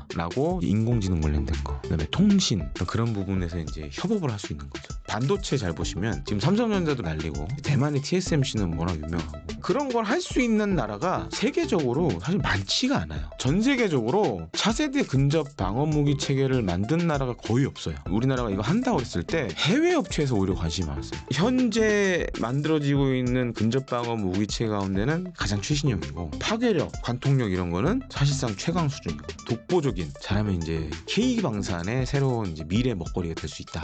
하겠다라고 인공지능 관련된 거, 그다음에 통신 그런 부분에서 이제 협업을 할 수 있는 거죠. 반도체 잘 보시면 지금 삼성전자도 날리고 대만의 TSMC는 워낙 유명하고 그런 걸 할 수 있는 나라가 세계적으로 사실 많지가 않아요. 전 세계적으로 차세대 근접 방어 무기 체계를 만든 나라가 거의 없어요. 우리나라가 이거 한다고 했을 때 해외 업체에서 오히려 관심이 많았어요. 현재 만들어지고 있는 근접 방어 무기 체계 가운데는 가장 최신형이고 파괴력, 관통력 이런 거는 사실상 최강 수준이고 독보적인, 잘하면 이제 K방산의 새로운 이제 미래 먹거리가 될 수 있다.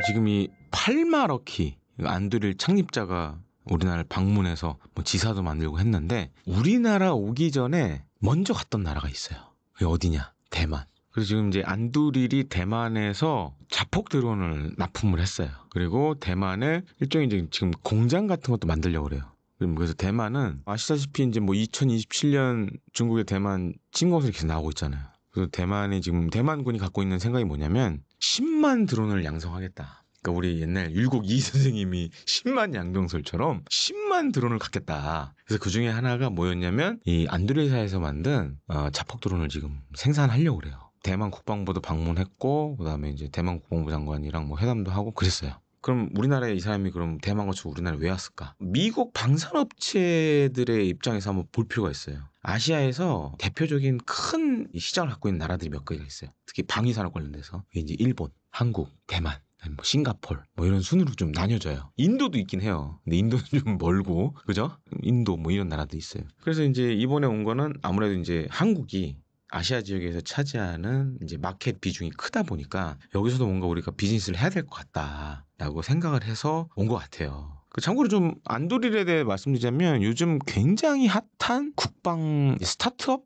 지금 이 팔마러키 안드릴 창립자가 우리나라를 방문해서 뭐 지사도 만들고 했는데 우리나라 오기 전에 먼저 갔던 나라가 있어요. 그게 어디냐? 대만. 그래서 지금 이제 안두릴이 대만에서 자폭 드론을 납품을 했어요. 그리고 대만에 일종의 이제 지금 공장 같은 것도 만들려고 그래요. 그래서 대만은 아시다시피 이제 뭐 2027년 중국의 대만 침공설이 계속 나오고 있잖아요. 그래서 대만이 지금 대만군이 갖고 있는 생각이 뭐냐면 10만 드론을 양성하겠다. 그러니까 우리 옛날 율곡 이 선생님이 10만 양동설처럼 10만 드론을 갖겠다. 그래서 그 중에 하나가 뭐였냐면 이 안드레사에서 만든 자폭 드론을 지금 생산하려고 그래요. 대만 국방부도 방문했고 그다음에 이제 대만 국방부 장관이랑 뭐 회담도 하고 그랬어요. 그럼 우리나라에 이 사람이 그럼 대만 거치고 우리나라에 왜 왔을까? 미국 방산업체들의 입장에서 한번 볼 필요가 있어요. 아시아에서 대표적인 큰 시장을 갖고 있는 나라들이 몇 개가 있어요. 특히 방위산업 관련돼서 이제 일본, 한국, 대만, 뭐 싱가폴 뭐 이런 순으로 좀 나뉘어져요. 인도도 있긴 해요. 근데 인도는 좀 멀고 그죠? 인도 뭐 이런 나라도 있어요. 그래서 이제 이번에 온 거는 아무래도 이제 한국이 아시아 지역에서 차지하는 이제 마켓 비중이 크다 보니까 여기서도 뭔가 우리가 비즈니스를 해야 될 것 같다라고 생각을 해서 온 것 같아요. 참고로 좀 안도릴에 대해 말씀드리자면 요즘 굉장히 핫한 국방 스타트업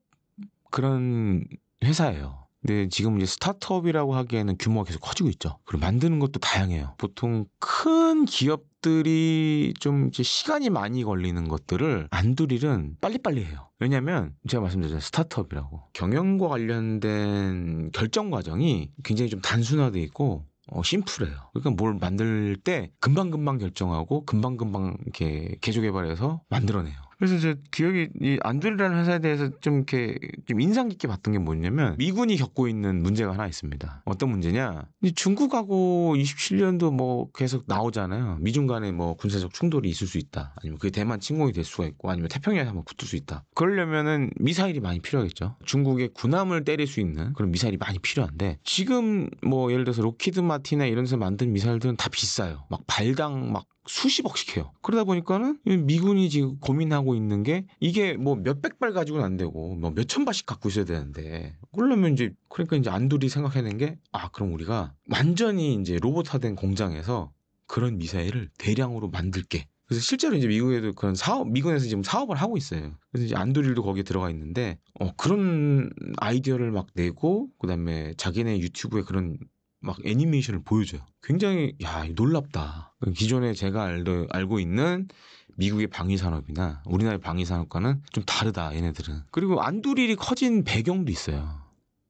그런 회사예요. 근데 지금 이제 스타트업이라고 하기에는 규모가 계속 커지고 있죠. 그리고 만드는 것도 다양해요. 보통 큰 기업들이 좀 이제 시간이 많이 걸리는 것들을 안두릴은 빨리빨리 해요. 왜냐면 제가 말씀드렸잖아요. 스타트업이라고. 경영과 관련된 결정 과정이 굉장히 좀 단순화되어 있고 심플해요. 그러니까 뭘 만들 때 금방금방 결정하고 금방금방 이렇게 개조 개발해서 만들어내요. 그래서 제 기억이 이 안드릴이라는 회사에 대해서 좀 이렇게 좀 인상 깊게 봤던 게 뭐냐면 미군이 겪고 있는 문제가 하나 있습니다. 어떤 문제냐? 중국하고 27년도 뭐 계속 나오잖아요. 미중 간에 뭐 군사적 충돌이 있을 수 있다. 아니면 그게 대만 침공이 될 수가 있고 아니면 태평양에 한번 붙을 수 있다. 그러려면은 미사일이 많이 필요하겠죠. 중국의 군함을 때릴 수 있는 그런 미사일이 많이 필요한데 지금 뭐 예를 들어서 로키드 마틴이나 이런 데서 만든 미사일들은 다 비싸요. 막 발당 막 수십억씩 해요. 그러다 보니까는 미군이 지금 고민하고 있는 게 이게 뭐 몇백 발 가지고는 안 되고 뭐 몇천 발씩 갖고 있어야 되는데 그러려면 이제 그러니까 이제 안둘이 생각해낸 게 그럼 우리가 완전히 이제 로봇화된 공장에서 그런 미사일을 대량으로 만들게. 그래서 실제로 이제 미국에도 그런 미군에서 지금 사업을 하고 있어요. 그래서 이제 안드릴도 거기에 들어가 있는데 그런 아이디어를 막 내고 그다음에 자기네 유튜브에 그런 막 애니메이션을 보여줘요. 굉장히 놀랍다. 기존에 제가 알고 있는 미국의 방위산업이나 우리나라의 방위산업과는 좀 다르다 얘네들은. 그리고 안두릴이 커진 배경도 있어요.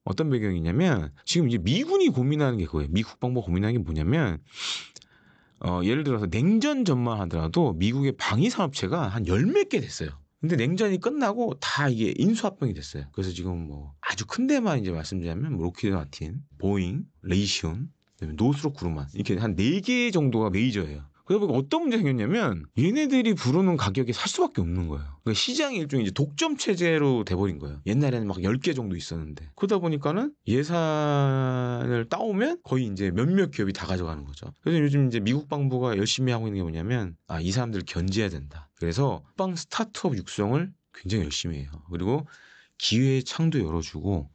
어떤 배경이냐면 지금 이제 미군이 고민하는 게 그거예요. 미 국방부가 고민하는 게 뭐냐면 예를 들어서 냉전 전만 하더라도 미국의 방위산업체가 한 열 몇 개 됐어요. 근데 냉전이 끝나고 다 이게 인수합병이 됐어요. 그래서 지금 뭐 아주 큰 데만 이제 말씀드리자면 뭐 로키드 마틴, 보잉, 레이시온, 노스롭 그루만 이렇게 한 4개 정도가 메이저예요. 그러다 보니까 어떤 문제가 생겼냐면 얘네들이 부르는 가격에 살 수밖에 없는 거예요. 그러니까 시장이 일종의 이제 독점 체제로 돼버린 거예요. 옛날에는 막 10개 정도 있었는데 그러다 보니까는 예산을 따오면 거의 이제 몇몇 기업이 다 가져가는 거죠. 그래서 요즘 이제 미국 방부가 열심히 하고 있는 게 뭐냐면 이 사람들을 견제해야 된다. 그래서 국방 스타트업 육성을 굉장히 열심히 해요. 그리고 기회의 창도 열어주고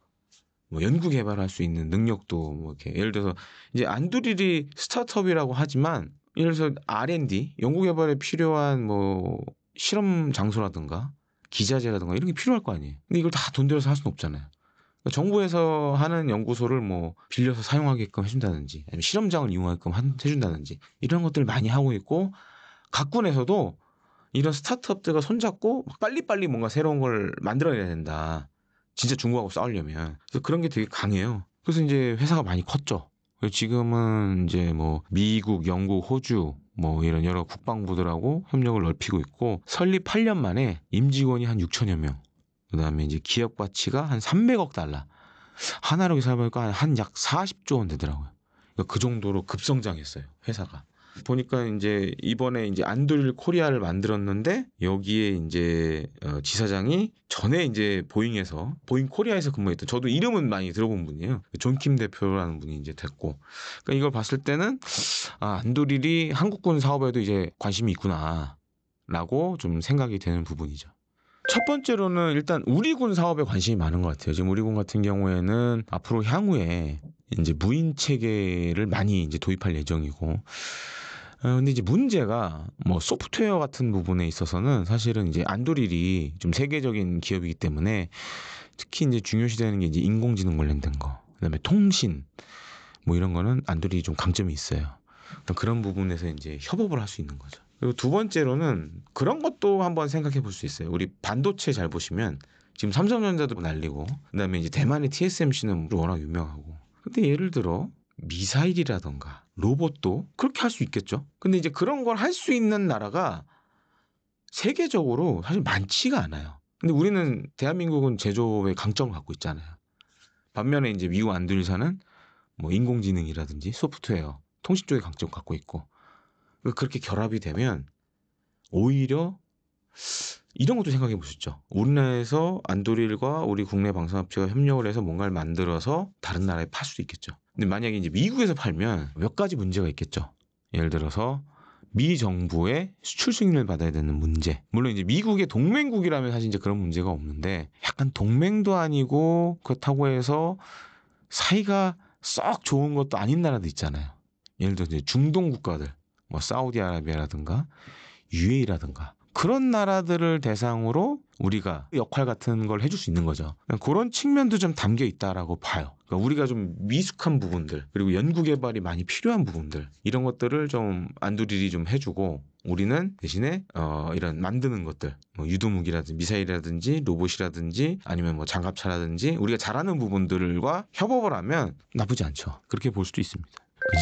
뭐 연구 개발할 수 있는 능력도 뭐 이렇게 예를 들어서 이제 안두릴이 스타트업이라고 하지만 예를 들어서 R&D 연구 개발에 필요한 뭐 실험 장소라든가 기자재라든가 이런 게 필요할 거 아니에요. 근데 이걸 다 돈 들여서 할 수는 없잖아요. 그러니까 정부에서 하는 연구소를 뭐 빌려서 사용하게끔 해준다든지 아니면 실험장을 이용하게끔 해준다든지 이런 것들을 많이 하고 있고 각군에서도 이런 스타트업들과 손잡고 빨리빨리 뭔가 새로운 걸 만들어내야 된다. 진짜 중국하고 싸우려면. 그래서 그런 게 되게 강해요. 그래서 이제 회사가 많이 컸죠. 지금은 이제 뭐 미국, 영국, 호주 뭐 이런 여러 국방부들하고 협력을 넓히고 있고 설립 8년 만에 임직원이 한 6천여 명. 그다음에 이제 기업 가치가 한 300억 달러. 하나로 계산해보니까 한 약 40조 원 되더라고요. 그러니까 그 정도로 급성장했어요, 회사가. 보니까 이제 이번에 이제 안드릴 코리아를 만들었는데 여기에 이제 지사장이 전에 이제 보잉 코리아에서 근무했던, 저도 이름은 많이 들어본 분이에요. 존킴 대표라는 분이 이제 됐고, 그러니까 이걸 봤을 때는 안드릴이 한국군 사업에도 이제 관심이 있구나라고 좀 생각이 되는 부분이죠. 첫 번째로는 일단 우리 군 사업에 관심이 많은 것 같아요. 지금 우리 군 같은 경우에는 앞으로 향후에 이제 무인 체계를 많이 이제 도입할 예정이고, 근데 이제 문제가 뭐 소프트웨어 같은 부분에 있어서는 사실은 이제 안드릴이 좀 세계적인 기업이기 때문에 특히 이제 중요시되는 게 이제 인공지능 관련된 거, 그다음에 통신 뭐 이런 거는 안드릴이 좀 강점이 있어요. 그런 부분에서 이제 협업을 할 수 있는 거죠. 그리고 두 번째로는 그런 것도 한번 생각해 볼 수 있어요. 우리 반도체 잘 보시면 지금 삼성전자도 날리고, 그다음에 이제 대만의 TSMC는 워낙 유명하고. 근데 예를 들어 미사일이라던가 로봇도 그렇게 할 수 있겠죠. 근데 이제 그런 걸 할 수 있는 나라가 세계적으로 사실 많지가 않아요. 근데 우리는, 대한민국은 제조업에 강점을 갖고 있잖아요. 반면에 이제 미국 안드릴사는 뭐 인공지능이라든지 소프트웨어, 통신 쪽에 강점 갖고 있고, 그렇게 결합이 되면 오히려 이런 것도 생각해 보셨죠. 우리나라에서 안드릴과 우리 국내 방산업체가 협력을 해서 뭔가를 만들어서 다른 나라에 팔 수도 있겠죠. 근데 만약에 이제 미국에서 팔면 몇 가지 문제가 있겠죠. 예를 들어서 미 정부의 수출 승인을 받아야 되는 문제. 물론 이제 미국의 동맹국이라면 사실 이제 그런 문제가 없는데, 약간 동맹도 아니고 그렇다고 해서 사이가 썩 좋은 것도 아닌 나라도 있잖아요. 예를 들어 이제 중동 국가들, 뭐 사우디아라비아라든가 UAE라든가 그런 나라들을 대상으로 우리가 역할 같은 걸 해줄 수 있는 거죠. 그런 측면도 좀 담겨 있다라고 봐요. 그러니까 우리가 좀 미숙한 부분들, 그리고 연구개발이 많이 필요한 부분들, 이런 것들을 좀 안드릴이 좀 해주고, 우리는 대신에 이런 만드는 것들, 뭐 유도무기라든지 미사일이라든지 로봇이라든지 아니면 뭐 장갑차라든지 우리가 잘하는 부분들과 협업을 하면 나쁘지 않죠. 그렇게 볼 수도 있습니다.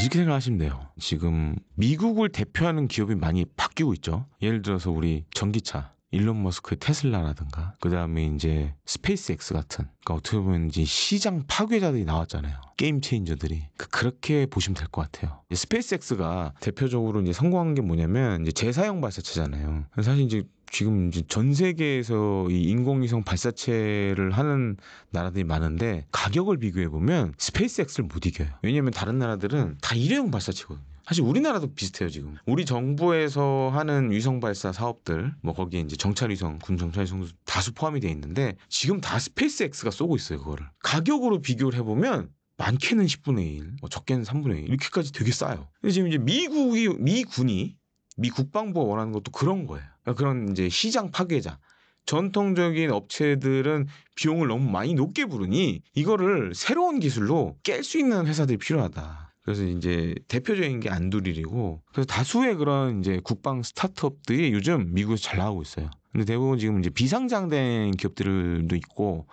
이렇게 생각하시면 돼요. 지금 미국을 대표하는 기업이 많이 바뀌고 있죠. 예를 들어서 우리 전기차, 일론 머스크의 테슬라라든가, 그 다음에 이제 스페이스X 같은, 그러니까 어떻게 보면 이제 시장 파괴자들이 나왔잖아요. 게임 체인저들이. 그렇게 보시면 될 것 같아요. 스페이스X가 대표적으로 이제 성공한 게 뭐냐면 이제 재사용 발사체잖아요. 사실 이제 지금 이제 전 세계에서 이 인공위성 발사체를 하는 나라들이 많은데, 가격을 비교해 보면 스페이스X를 못 이겨요. 왜냐하면 다른 나라들은 다 일회용 발사체거든요. 사실 우리나라도 비슷해요. 지금 우리 정부에서 하는 위성 발사 사업들, 뭐 거기에 이제 정찰위성, 군 정찰위성 다수 포함이 돼 있는데, 지금 다 스페이스X가 쏘고 있어요. 그거를 가격으로 비교를 해보면 많게는 10분의 1, 뭐 적게는 3분의 1, 이렇게까지 되게 싸요. 근데 지금 이제 미 국방부가 원하는 것도 그런 거예요. 그러니까 그런 이제 시장 파괴자. 전통적인 업체들은 비용을 너무 많이 높게 부르니 이거를 새로운 기술로 깰 수 있는 회사들이 필요하다. 그래서 이제 대표적인 게 안드릴이고, 그래서 다수의 그런 이제 국방 스타트업들이 요즘 미국에서 잘 나오고 있어요. 근데 대부분 지금 이제 비상장된 기업들도 있고,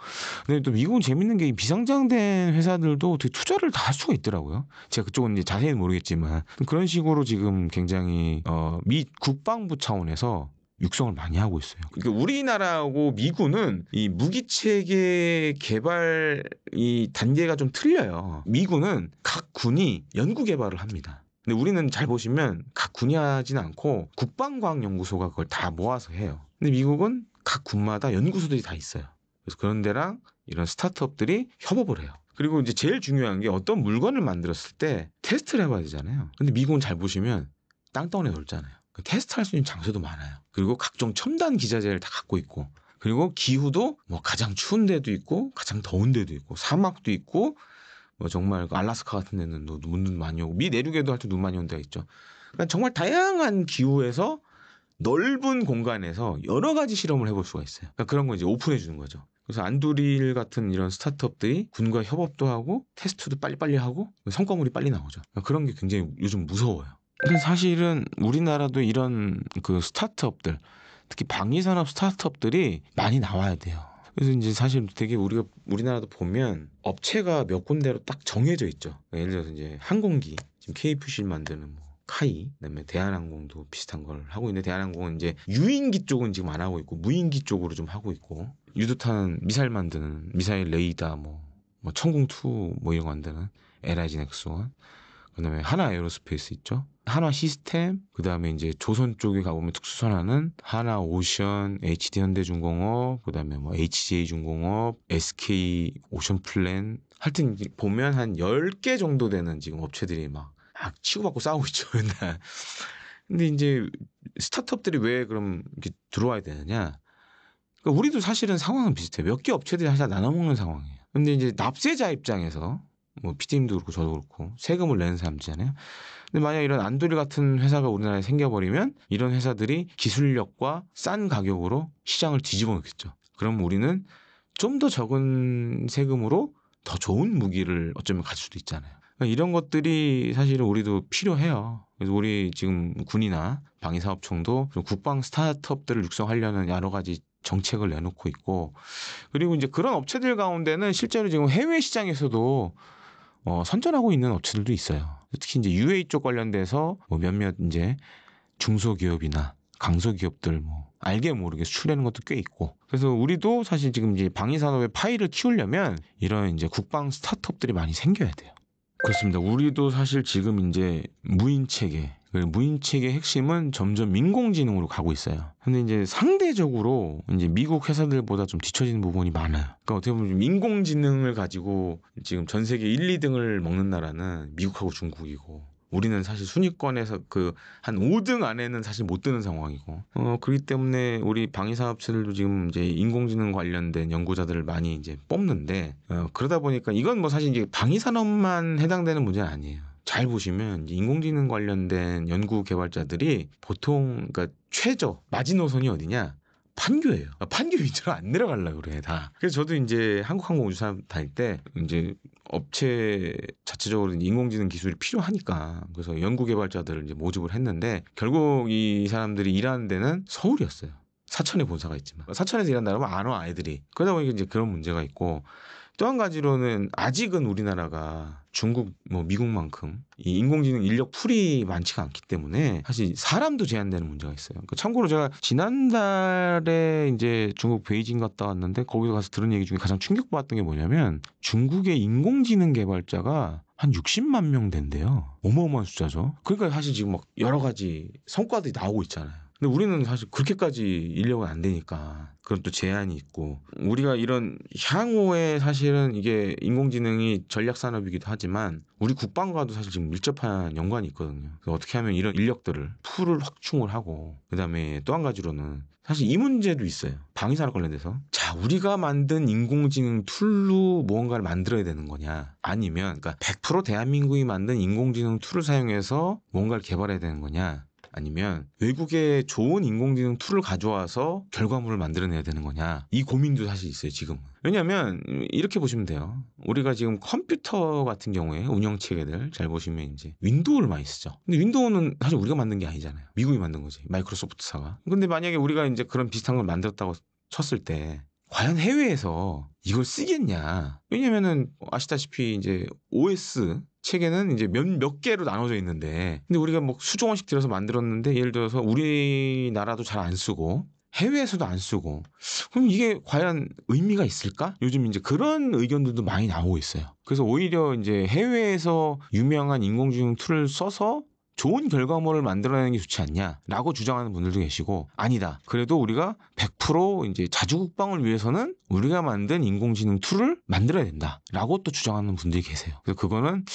근데 또 미국은 재밌는 게 비상장된 회사들도 되게 투자를 다 할 수가 있더라고요. 제가 그쪽은 이제 자세히는 모르겠지만 그런 식으로 지금 굉장히 미 국방부 차원에서 육성을 많이 하고 있어요. 그러니까 우리나라하고 미군은 이 무기체계 개발 이 단계가 좀 틀려요. 미군은 각 군이 연구 개발을 합니다. 근데 우리는 잘 보시면 각 군이 하지는 않고 국방과학연구소가 그걸 다 모아서 해요. 근데 미국은 각 군마다 연구소들이 다 있어요. 그래서 그런 데랑 이런 스타트업들이 협업을 해요. 그리고 이제 제일 중요한 게 어떤 물건을 만들었을 때 테스트를 해봐야 되잖아요. 근데 미국은 잘 보시면 땅덩어리에 넓잖아요. 테스트할 수 있는 장소도 많아요. 그리고 각종 첨단 기자재를 다 갖고 있고, 그리고 기후도 뭐 가장 추운 데도 있고 가장 더운 데도 있고 사막도 있고, 뭐 정말 알라스카 같은 데는 눈 많이 오고, 미 내륙에도 할 때 눈 많이 온 데가 있죠. 그러니까 정말 다양한 기후에서 넓은 공간에서 여러 가지 실험을 해볼 수가 있어요. 그러니까 그런 거 이제 오픈해 주는 거죠. 그래서 안드릴 같은 이런 스타트업들이 군과 협업도 하고 테스트도 빨리빨리 하고 성과물이 빨리 나오죠. 그러니까 그런 게 굉장히 요즘 무서워요. 근데 사실은 우리나라도 이런 그 스타트업들, 특히 방위산업 스타트업들이 많이 나와야 돼요. 그래서 이제 사실 되게 우리나라도 보면 업체가 몇 군데로 딱 정해져 있죠. 예를 들어서 이제 항공기 지금 KF-CL 만드는 뭐 카이, 그다음에 대한항공도 비슷한 걸 하고 있는데 대한항공은 이제 유인기 쪽은 지금 안 하고 있고 무인기 쪽으로 좀 하고 있고 유도탄 미사일 만드는 미사일 레이더 뭐 천궁2 뭐 이런 거 만드는 LIG 넥스원 그다음에 하나 에어로스페이스 있죠. 한화 시스템, 그다음에 이제 조선 쪽에 가보면 특수선화는 하나 오션, HD 현대중공업, 그다음에 뭐 HJ중공업, SK 오션플랜 하여튼 보면 한 10개 정도 되는 지금 업체들이 막 치고받고 싸우고 있죠, 맨날. 근데 이제 스타트업들이 왜 그럼 이렇게 들어와야 되느냐? 그러니까 우리도 사실은 상황은 비슷해요. 몇 개 업체들이 사실 나눠먹는 상황이에요. 근데 이제 납세자 입장에서 뭐 PD님도 그렇고 저도 그렇고 세금을 내는 사람들이잖아요. 근데 만약 이런 안도리 같은 회사가 우리나라에 생겨버리면 이런 회사들이 기술력과 싼 가격으로 시장을 뒤집어 놓겠죠. 그럼 우리는 좀 더 적은 세금으로 더 좋은 무기를 어쩌면 가질 수도 있잖아요. 그러니까 이런 것들이 사실은 우리도 필요해요. 그래서 우리 지금 군이나 방위사업청도 국방 스타트업들을 육성하려는 여러 가지 정책을 내놓고 있고 그리고 이제 그런 업체들 가운데는 실제로 지금 해외 시장에서도 선전하고 있는 업체들도 있어요. 특히 이제 UA 쪽 관련돼서 뭐 몇몇 이제 중소기업이나 강소기업들 뭐 알게 모르게 수출하는 것도 꽤 있고. 그래서 우리도 사실 지금 이제 방위산업의 파이를 키우려면 이런 이제 국방 스타트업들이 많이 생겨야 돼요. 그렇습니다. 우리도 사실 지금 이제 무인체계, 무인체계 핵심은 점점 인공지능으로 가고 있어요. 근데 이제 상대적으로 이제 미국 회사들보다 좀 뒤처지는 부분이 많아요. 그러니까 어떻게 보면 좀 인공지능을 가지고 지금 전 세계 1, 2등을 먹는 나라는 미국하고 중국이고 우리는 사실 순위권에서 그 한 5등 안에는 사실 못 드는 상황이고 그렇기 때문에 우리 방위사업체들도 지금 이제 인공지능 관련된 연구자들을 많이 이제 뽑는데 그러다 보니까 이건 뭐 사실 이제 방위산업만 해당되는 문제는 아니에요. 잘 보시면 이제 인공지능 관련된 연구 개발자들이 보통 그러니까 최저 마지노선이 어디냐? 판교예요. 판교 위주로 안 내려가려고 그래 다. 그래서 저도 이제 한국항공우주사 다닐 때 이제 업체 자체적으로 인공지능 기술이 필요하니까 그래서 연구 개발자들을 이제 모집을 했는데 결국 이 사람들이 일하는 데는 서울이었어요. 사천에 본사가 있지만 사천에서 일한다면 안 와 아이들이. 그러다 보니까 이제 그런 문제가 있고 또 한 가지로는 아직은 우리나라가 중국 뭐 미국만큼 이 인공지능 인력 풀이 많지가 않기 때문에 사실 사람도 제한되는 문제가 있어요. 그러니까 참고로 제가 지난달에 이제 중국 베이징 갔다 왔는데 거기서 가서 들은 얘기 중에 가장 충격받았던 게 뭐냐면 중국의 인공지능 개발자가 한 60만 명 된대요. 어마어마한 숫자죠. 그러니까 사실 지금 막 여러 가지 성과들이 나오고 있잖아요. 근데 우리는 사실 그렇게까지 인력은 안 되니까 그런 또 제한이 있고 우리가 이런 향후에 사실은 이게 인공지능이 전략 산업이기도 하지만 우리 국방과도 사실 지금 밀접한 연관이 있거든요. 그래서 어떻게 하면 이런 인력들을 풀을 확충을 하고 그다음에 또 한 가지로는 사실 이 문제도 있어요. 방위산업 관련돼서 자 우리가 만든 인공지능 툴로 무언가를 만들어야 되는 거냐 아니면 그러니까 100% 대한민국이 만든 인공지능 툴을 사용해서 뭔가를 개발해야 되는 거냐 아니면 외국의 좋은 인공지능 툴을 가져와서 결과물을 만들어내야 되는 거냐 이 고민도 사실 있어요 지금은. 왜냐하면 이렇게 보시면 돼요. 우리가 지금 컴퓨터 같은 경우에 운영체계들 잘 보시면 이제 윈도우를 많이 쓰죠. 근데 윈도우는 사실 우리가 만든 게 아니잖아요. 미국이 만든 거지 마이크로소프트사가. 근데 만약에 우리가 이제 그런 비슷한 걸 만들었다고 쳤을 때 과연 해외에서 이걸 쓰겠냐? 왜냐면은 아시다시피 이제 OS 체계는 이제 몇 개로 나눠져 있는데, 근데 우리가 뭐 수조 원씩 들여서 만들었는데, 예를 들어서 우리나라도 잘 안 쓰고 해외에서도 안 쓰고, 그럼 이게 과연 의미가 있을까? 요즘 이제 그런 의견들도 많이 나오고 있어요. 그래서 오히려 이제 해외에서 유명한 인공지능 툴을 써서 좋은 결과물을 만들어내는 게 좋지 않냐라고 주장하는 분들도 계시고 아니다. 그래도 우리가 100% 이제 자주국방을 위해서는 우리가 만든 인공지능 툴을 만들어야 된다라고 또 주장하는 분들이 계세요. 그래서 그거는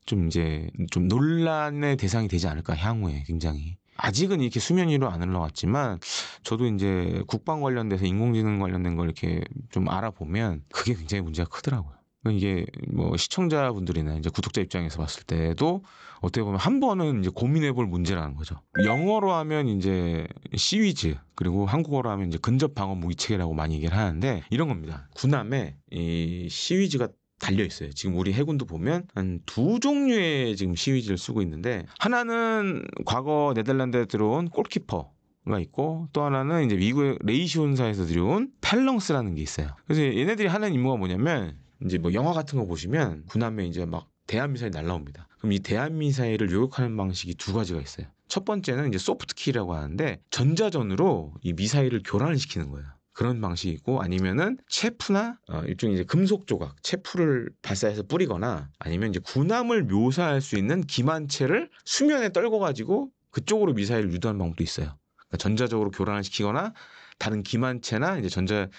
좀 이제 좀 논란의 대상이 되지 않을까 향후에 굉장히. 아직은 이렇게 수면 위로 안 올라왔지만 저도 이제 국방 관련돼서 인공지능 관련된 걸 이렇게 좀 알아보면 그게 굉장히 문제가 크더라고요. 이게 뭐 시청자분들이나 이제 구독자 입장에서 봤을 때도 어떻게 보면 한 번은 이제 고민해볼 문제라는 거죠. 영어로 하면 이제 시위즈 그리고 한국어로 하면 이제 근접 방어 무기 체계라고 많이 얘기를 하는데 이런 겁니다. 군함에 이 시위즈가 달려 있어요. 지금 우리 해군도 보면 한 두 종류의 지금 시위즈를 쓰고 있는데 하나는 과거 네덜란드에 들어온 골키퍼 가 있고 또 하나는 이제 미국의 레이시온사에서 들여온 펠렁스라는 게 있어요. 그래서 얘네들이 하는 임무가 뭐냐면 이제 뭐 영화 같은 거 보시면 군함에 이제 막 대한미사일 날라옵니다. 그럼 이 대한미사일을 요격하는 방식이 두 가지가 있어요. 첫 번째는 이제 소프트킬이라고 하는데 전자전으로 이 미사일을 교란을 시키는 거예요. 그런 방식이 있고 아니면은 체프나 일종의 이제 금속 조각, 체프를 발사해서 뿌리거나 아니면 이제 군함을 묘사할 수 있는 기만체를 수면에 떨궈 가지고 그쪽으로 미사일을 유도하는 방법도 있어요. 그러니까 전자적으로 교란을 시키거나 다른 기만체나 이제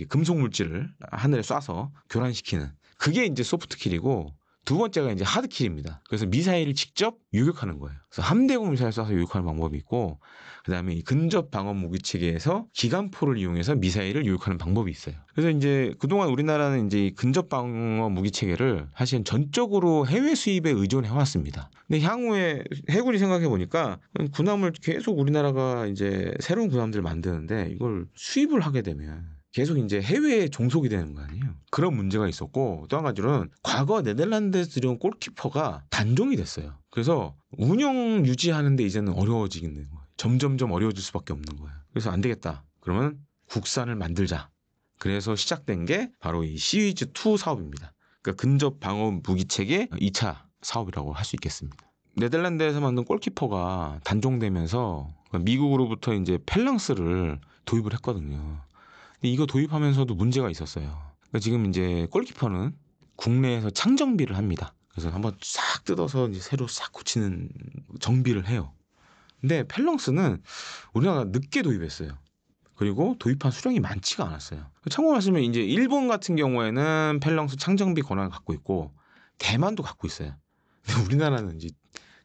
금속 물질을 하늘에 쏴서 교란시키는 그게 이제 소프트킬이고 두 번째가 이제 하드킬입니다. 그래서 미사일을 직접 유격하는 거예요. 그래서 함대공 미사일 쏴서 유격하는 방법이 있고 그다음에 이 근접 방어 무기 체계에서 기관포를 이용해서 미사일을 유격하는 방법이 있어요. 그래서 이제 그동안 우리나라는 이제 이 근접 방어 무기 체계를 사실 전적으로 해외 수입에 의존해 왔습니다. 근데 향후에 해군이 생각해 보니까 군함을 계속 우리나라가 이제 새로운 군함들을 만드는데 이걸 수입을 하게 되면 계속 이제 해외에 종속이 되는 거 아니에요. 그런 문제가 있었고 또 한 가지로는 과거 네덜란드에서 들여온 골키퍼가 단종이 됐어요. 그래서 운영 유지하는데 이제는 어려워지는 거예요. 점점점 어려워질 수밖에 없는 거예요. 그래서 안 되겠다. 그러면 국산을 만들자. 그래서 시작된 게 바로 이 시위즈 2 사업입니다. 그러니까 근접 방어 무기 체계 2차 사업이라고 할 수 있겠습니다. 네덜란드에서 만든 골키퍼가 단종되면서 미국으로부터 이제 펠랑스를 도입을 했거든요. 근데 이거 도입하면서도 문제가 있었어요. 그러니까 지금 이제 골키퍼는 국내에서 창정비를 합니다. 그래서 한번 싹 뜯어서 이제 새로 싹 고치는 정비를 해요. 근데 펠렁스는 우리나라가 늦게 도입했어요. 그리고 도입한 수량이 많지가 않았어요. 참고로 말씀드리면 이제 일본 같은 경우에는 펠렁스 창정비 권한을 갖고 있고 대만도 갖고 있어요. 근데 우리나라는 이제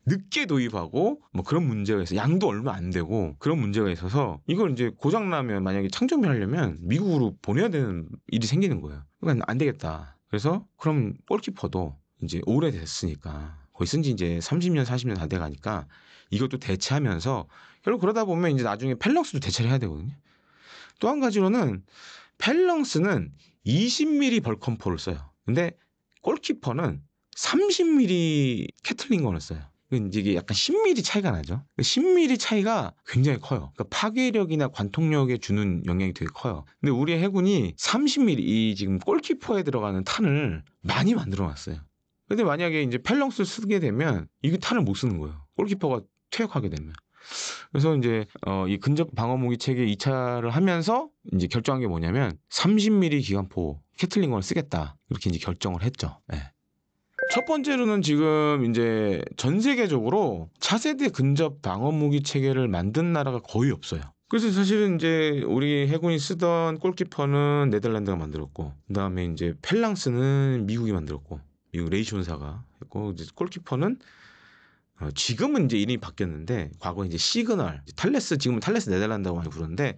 늦게 도입하고 뭐 그런 문제가 있어. 양도 얼마 안 되고 그런 문제가 있어서 이걸 이제 고장 나면 만약에 창정비 하려면 미국으로 보내야 되는 일이 생기는 거예요. 그러니까 안 되겠다. 그래서 그럼 골키퍼도 이제 오래됐으니까 거의 쓴 지 이제 30년 40년 다 돼 가니까 이것도 대체하면서 결국 그러다 보면 이제 나중에 펠렁스도 대체를 해야 되거든요. 또 한 가지로는 펠렁스는 20mm 벌컴포를 써요. 근데 골키퍼는 30mm 캐틀링건을 써요. 이게 약간 10mm 차이가 나죠. 10mm 차이가 굉장히 커요. 그러니까 파괴력이나 관통력에 주는 영향이 되게 커요. 근데 우리 해군이 30mm 이 지금 골키퍼에 들어가는 탄을 많이 만들어 놨어요. 근데 만약에 이제 펠렁스를 쓰게 되면 이게 탄을 못 쓰는 거예요. 골키퍼가 퇴역하게 되면. 그래서 이제 이 근접 방어 무기 체계 2차를 하면서 이제 결정한 게 뭐냐면 30mm 기관포 캐틀링건을 쓰겠다. 이렇게 이제 결정을 했죠. 네. 첫 번째로는 지금 이제 전 세계적으로 차세대 근접 방어 무기 체계를 만든 나라가 거의 없어요. 그래서 사실은 이제 우리 해군이 쓰던 골키퍼는 네덜란드가 만들었고, 그다음에 이제 펠랑스는 미국이 만들었고, 미국 레이시온사가 했고, 이제 골키퍼는 지금은 이제 이름이 바뀌었는데 과거 이제 시그널, 탈레스, 지금은 탈레스 네덜란드라고 많이 부르는데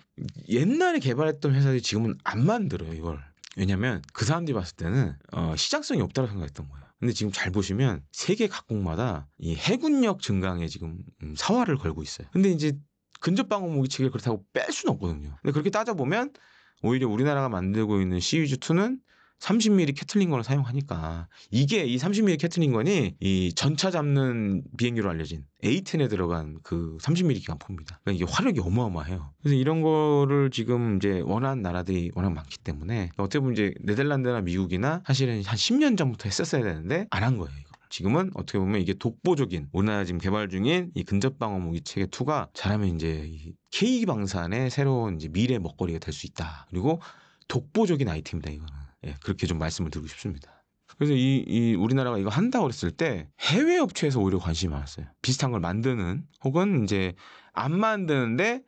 옛날에 개발했던 회사들이 지금은 안 만들어요 이걸. 왜냐면 그 사람들이 봤을 때는 시장성이 없다고 생각했던 거예요. 근데 지금 잘 보시면 세계 각국마다 이 해군력 증강에 지금 사활을 걸고 있어요. 근데 이제 근접 방어 무기 체계를 그렇다고 뺄 수는 없거든요. 근데 그렇게 따져보면 오히려 우리나라가 만들고 있는 시위즈2는 30mm 캐틀링건을 사용하니까 이게 이 30mm 캐틀링건이 이 전차 잡는 비행기로 알려진 A-10에 들어간 그 30mm 기관포입니다. 그러니까 이게 화력이 어마어마해요. 그래서 이런 거를 지금 이제 원하는 나라들이 워낙 많기 때문에 어떻게 보면 이제 네덜란드나 미국이나 사실은 한 10년 전부터 했었어야 되는데 안 한 거예요. 지금은 어떻게 보면 이게 독보적인 우리나라 지금 개발 중인 이 근접 방어 무기 체계 2가 잘하면 이제 K 방산의 새로운 이제 미래 먹거리가 될 수 있다. 그리고 독보적인 아이템이다 이거는. 예, 그렇게 좀 말씀을 드리고 싶습니다. 그래서 이 우리나라가 이거 한다고 그랬을 때 해외 업체에서 오히려 관심이 많았어요. 비슷한 걸 만드는 혹은 이제 안 만드는데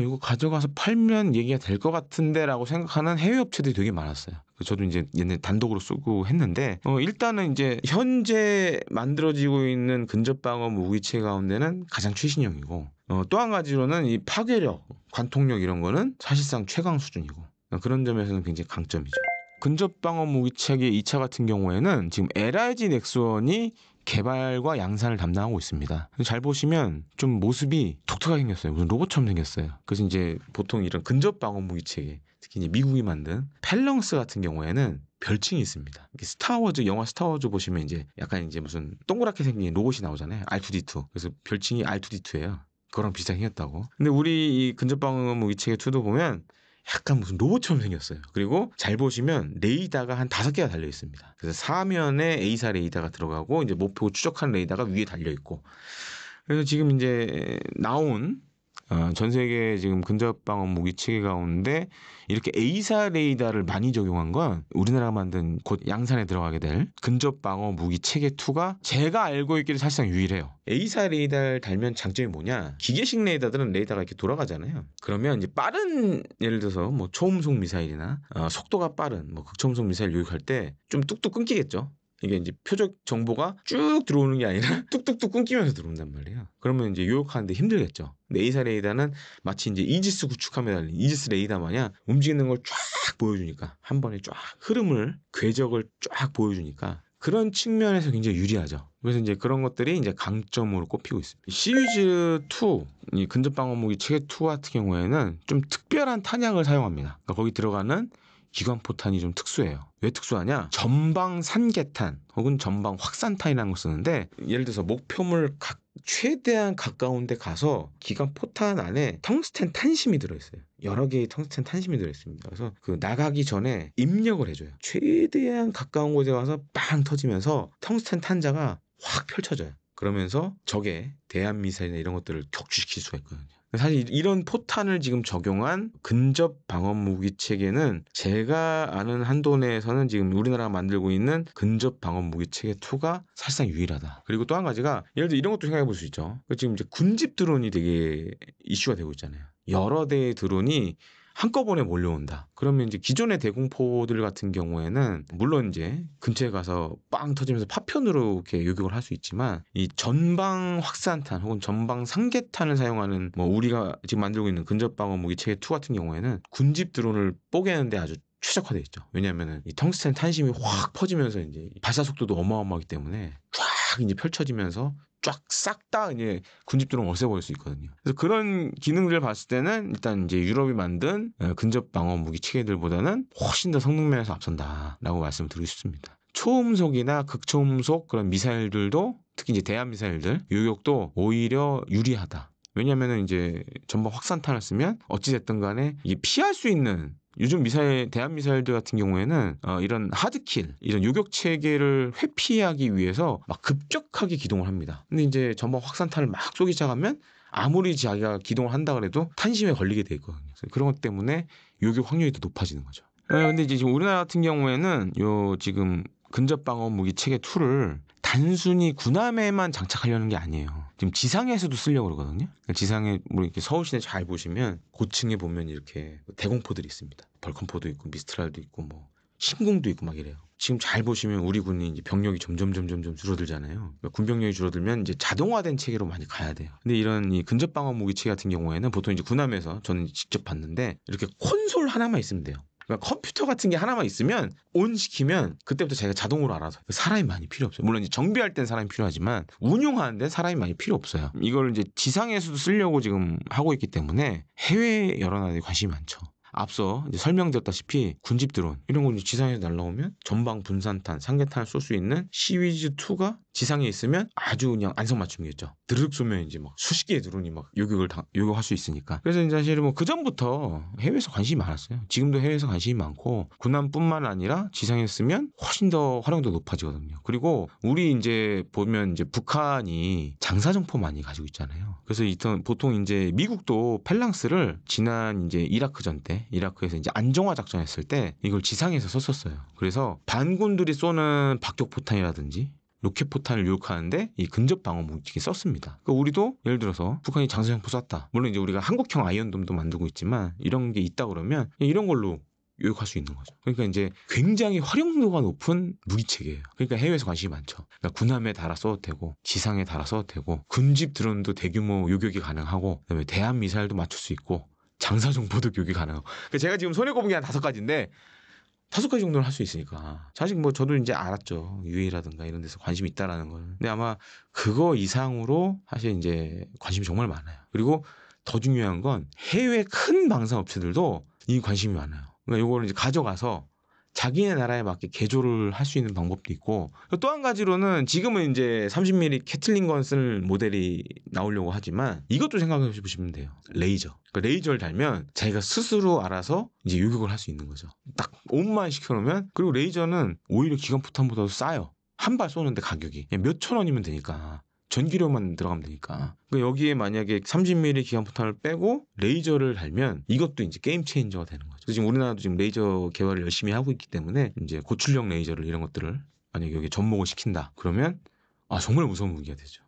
이거 가져가서 팔면 얘기가 될 것 같은데라고 생각하는 해외 업체들이 되게 많았어요. 저도 이제 옛날 단독으로 쓰고 했는데 일단은 이제 현재 만들어지고 있는 근접 방어 무기체 가운데는 가장 최신형이고 또 한 가지로는 이 파괴력, 관통력 이런 거는 사실상 최강 수준이고 그런 점에서는 굉장히 강점이죠. 근접 방어 무기 체계 2차 같은 경우에는 지금 LIG 넥스원이 개발과 양산을 담당하고 있습니다. 잘 보시면 좀 모습이 독특하게 생겼어요. 무슨 로봇처럼 생겼어요. 그래서 이제 보통 이런 근접 방어 무기 체계, 특히 이제 미국이 만든 펠렁스 같은 경우에는 별칭이 있습니다. 스타워즈 영화 스타워즈 보시면 이제 약간 이제 무슨 동그랗게 생긴 로봇이 나오잖아요. R2D2. 그래서 별칭이 R2D2예요. 그거랑 비슷하게 생겼다고. 근데 우리 이 근접방어 무기 체계 2도 보면 약간 무슨 로봇처럼 생겼어요. 그리고 잘 보시면 레이더가 한 5개가 달려 있습니다. 그래서 사면에 A사 레이더가 들어가고 이제 목표 추적하는 레이더가 위에 달려 있고. 그래서 지금 이제 나온 전 세계 지금 근접방어 무기 체계 가운데 이렇게 A사 레이더를 많이 적용한 건 우리나라가 만든 곧 양산에 들어가게 될 근접방어 무기 체계 2가 제가 알고 있기로 사실상 유일해요. A사 레이더를 달면 장점이 뭐냐? 기계식 레이더들은 레이더가 이렇게 돌아가잖아요. 그러면 이제 빠른 예를 들어서 뭐 초음속 미사일이나 속도가 빠른 뭐 극초음속 미사일 요격할 때 좀 뚝뚝 끊기겠죠. 이게 이제 표적 정보가 쭉 들어오는 게 아니라 뚝뚝뚝 끊기면서 들어온단 말이에요. 그러면 이제 유혹하는데 힘들겠죠. 근데 A사 레이더는 마치 이제 이지스 구축함에 달린 이지스 레이더 마냥 움직이는 걸 쫙 보여주니까 한 번에 쫙 흐름을 궤적을 쫙 보여주니까 그런 측면에서 굉장히 유리하죠. 그래서 이제 그런 것들이 이제 강점으로 꼽히고 있습니다. 시리즈 2, 이 근접방어 무기 체계 2 같은 경우에는 좀 특별한 탄약을 사용합니다. 그러니까 거기 들어가는 기관포탄이 좀 특수해요. 왜 특수하냐? 전방 산개탄 혹은 전방 확산탄이라는 걸 쓰는데 예를 들어서 목표물 최대한 가까운 데 가서 기관포탄 안에 텅스텐 탄심이 들어있어요. 여러 개의 텅스텐 탄심이 들어있습니다. 그래서 그 나가기 전에 입력을 해줘요. 최대한 가까운 곳에 가서 빵 터지면서 텅스텐 탄자가 확 펼쳐져요. 그러면서 적의 대한미사일이나 이런 것들을 격추시킬 수가 있거든요. 사실 이런 포탄을 지금 적용한 근접 방어 무기 체계는 제가 아는 한도 내에서는 지금 우리나라가 만들고 있는 근접 방어 무기 체계 2가 사실상 유일하다. 그리고 또 한 가지가 예를 들어 이런 것도 생각해 볼 수 있죠. 지금 이제 군집 드론이 되게 이슈가 되고 있잖아요. 여러 대의 드론이 한꺼번에 몰려온다. 그러면 이제 기존의 대공포들 같은 경우에는 물론 이제 근처에 가서 빵 터지면서 파편으로 이렇게 요격을 할 수 있지만 이 전방 확산탄 혹은 전방 상계탄을 사용하는 뭐 우리가 지금 만들고 있는 근접방어 무기 체계 2 같은 경우에는 군집 드론을 뽀개는데 아주 최적화되어 있죠. 왜냐하면 이 텅스텐 탄심이 확 퍼지면서 이제 발사 속도도 어마어마하기 때문에 쫙 이제 펼쳐지면서 쫙 싹 다 이제 군집드론 없애버릴 수 있거든요. 그래서 그런 기능들을 봤을 때는 일단 이제 유럽이 만든 근접 방어 무기 체계들보다는 훨씬 더 성능 면에서 앞선다라고 말씀을 드리고 싶습니다. 초음속이나 극초음속 그런 미사일들도 특히 이제 대한 미사일들 요격도 오히려 유리하다. 왜냐하면 이제 전방 확산탄을 쓰면 어찌됐든 간에 이게 피할 수 있는 요즘 미사일, 대한 미사일들 같은 경우에는 이런 하드킬, 이런 요격 체계를 회피하기 위해서 막 급격하게 기동을 합니다. 근데 이제 전방 확산탄을 막 쏘기 시작하면 아무리 자기가 기동을 한다 그래도 탄심에 걸리게 돼 있거든요. 그런 것 때문에 요격 확률이 더 높아지는 거죠. 근데 이제 지금 우리나라 같은 경우에는 요 지금 근접 방어 무기 체계 2를 단순히 군함에만 장착하려는 게 아니에요. 지금 지상에서도 쓰려고 그러거든요. 지상에 뭐 이렇게 서울 시내 잘 보시면 고층에 보면 이렇게 대공포들이 있습니다. 벌컨포도 있고 미스트랄도 있고 뭐 신궁도 있고 막 이래요. 지금 잘 보시면 우리 군이 이제 병력이 점점 줄어들잖아요. 그러니까 군 병력이 줄어들면 이제 자동화된 체계로 많이 가야 돼요. 근데 이런 이 근접 방어 무기 체계 같은 경우에는 보통 이제 군함에서 저는 직접 봤는데 이렇게 콘솔 하나만 있으면 돼요. 그러니까 컴퓨터 같은 게 하나만 있으면 온 시키면 그때부터 자기가 자동으로 알아서 사람이 많이 필요 없어요. 물론 이제 정비할 땐 사람이 필요하지만 운용하는 데는 사람이 많이 필요 없어요. 이걸 이제 지상에서도 쓰려고 지금 하고 있기 때문에 해외 여러 나라에 관심이 많죠. 앞서 이제 설명드렸다시피 군집 드론 이런 거 지상에서 날라오면 전방 분산탄, 상계탄을 쏠 수 있는 시리즈 2가 지상에 있으면 아주 그냥 안성맞춤이겠죠. 드르륵 쏘면 이제 막 수십 개의 드론이 막 요격할 수 있으니까. 그래서 이제 사실은 뭐 그 전부터 해외에서 관심이 많았어요. 지금도 해외에서 관심이 많고 군함뿐만 아니라 지상에 쓰면 훨씬 더 활용도 높아지거든요. 그리고 우리 이제 보면 이제 북한이 장사정포 많이 가지고 있잖아요. 그래서 보통 이제 미국도 펠랑스를 지난 이제 이라크전 때 이라크에서 이제 안정화 작전했을 때 이걸 지상에서 썼었어요. 그래서 반군들이 쏘는 박격포탄이라든지 로켓포탄을 유혹하는데 이 근접 방어 무기를 썼습니다. 그러니까 우리도 예를 들어서 북한이 장사정포 쐈다. 물론 이제 우리가 한국형 아이언돔도 만들고 있지만 이런 게 있다 그러면 이런 걸로 요격할 수 있는 거죠. 그러니까 이제 굉장히 활용도가 높은 무기체계예요. 그러니까 해외에서 관심이 많죠. 그러니까 군함에 달아 써도 되고 지상에 달아 써도 되고 군집 드론도 대규모 요격이 가능하고 그다음에 대한 미사일도 맞출 수 있고 장사정포도 요격이 가능하고. 그러니까 제가 지금 손에 꼽은 게 한 5가지인데 5가지 정도는 할 수 있으니까. 사실 뭐 저도 이제 알았죠. UA라든가 이런 데서 관심이 있다라는 걸. 근데 아마 그거 이상으로 사실 이제 관심이 정말 많아요. 그리고 더 중요한 건 해외 큰 방산 업체들도 이 관심이 많아요. 그러니까 이거를 이제 가져가서 자기네 나라에 맞게 개조를 할 수 있는 방법도 있고 또 한 가지로는 지금은 이제 30mm 캐틀린 건 쓸 모델이 나오려고 하지만 이것도 생각해 보시면 돼요. 레이저. 그러니까 레이저를 달면 자기가 스스로 알아서 이제 요격을 할 수 있는 거죠. 딱 온만 시켜놓으면 그리고 레이저는 오히려 기관포탄보다도 싸요. 한 발 쏘는데 가격이 그냥 몇천 원이면 되니까. 전기료만 들어가면 되니까. 그러니까 여기에 만약에 30mm 기관포탄을 빼고 레이저를 달면 이것도 이제 게임 체인저가 되는 거죠. 지금 우리나라도 지금 레이저 개발을 열심히 하고 있기 때문에 이제 고출력 레이저를 이런 것들을 만약에 여기 접목을 시킨다. 그러면 정말 무서운 무기가 되죠.